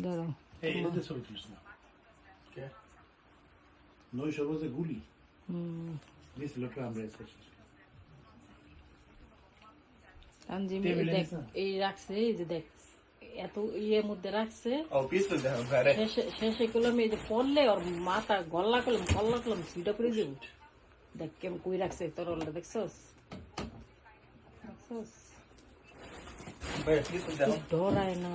দাঁড়াও এটাতে ছবি তুলিস না নয় সর্বজে গুলি দিয়েছিল ট্রাম্প তানজিম দেখ এই রাখছে এই যে দেখ এত ইয়ের মধ্যে রাখছে শেষে করলাম এই যে পড়লে ওর মাথা গল্লা করলাম সিটা করে দেব দেখ কেমন কই রাখছে তোর ওটা দেখছস ডরায় না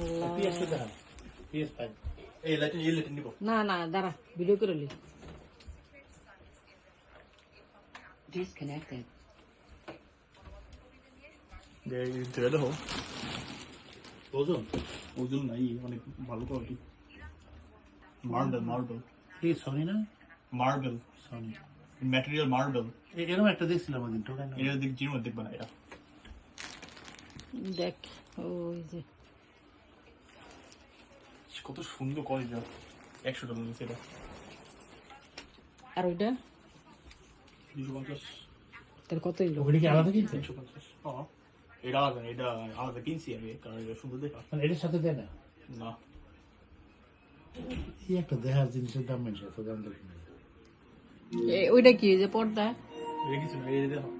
না না দাঁড়া ভিডিও করে লি Disconnected. ওজন নাই অনেক ভালো কোয়ালিটি মার্বেল এই সনি না মার্বেল সনি ম্যাটেরিয়াল মার্বেল এরকম একটা দেখছিলাম ওদিন টোটাল এটা দেখ জিরো দেখবা না এটা দেখ ওই যে কত সুন্দর কোয়ালিটি $100 নিচে এটা আর ওইটা 250 তার কত হইলো ওটা কি আলাদা কিনছে 250 হ্যাঁ এটা আলাদা কিনছি আমি কারণ এটা সুন্দর দেখা মানে এটার সাথে দেয় না না এই একটা দেখার জিনিসের দাম বেশি এত দাম দেখি ওইটা কি যে পর্দা এটা কিছু না এই দেখো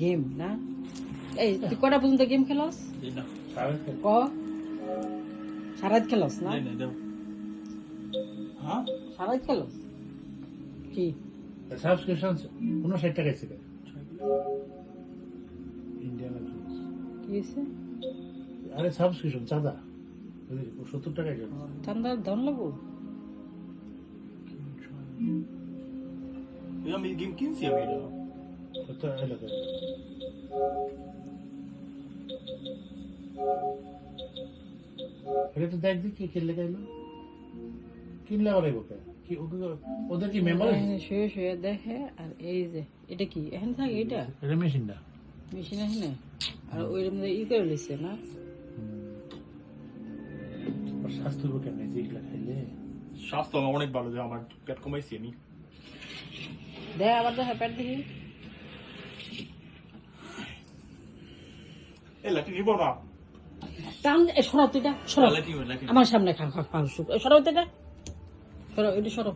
গেম না এই তুই কটা পর্যন্ত গেম খেলস না ক সারাত খেলস না দেখো হ্যাঁ সারাত খেলস কি সাবস্ক্রিপশন 59 টাকা ছিল ইন্ডিয়ান কি হয়েছে আরে সাবস্ক্রিপশন চাঁদা 70 টাকা গেল চান্দা ধন লাগবো আমি গেম কিনছি আমি এটা কত এলাকা এটা তো দেখ দেখি খেললে গেলো কিনলে আবার এগোকে কি ওদের কি মেম্বার শুয়ে দেখে আর এই যে এটা কি এখন থাকে এটা এটা মেশিনটা মেশিন আছে না আর ওই মধ্যে ই করে লিখছে না স্বাস্থ্য কেমন যেগুলা খাইলে স্বাস্থ্য আমার অনেক ভালো যে আমার পেট কমাইছি আমি দেখ আবার দেখ পেট দেখি এ লাঠি নিব না টান সরাও তুই এটা সরাও আমার সামনে খা খা খা সরাও তো এটা সরাও এটা সরাও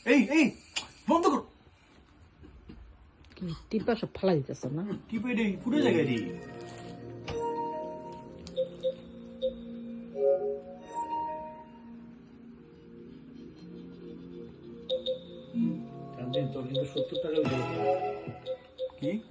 এই বন্ধ কর টিপা সব ফালা দিতেছ না কি পেটে পুরো জায়গায় রে তোর কিন্তু 70 টাকা কি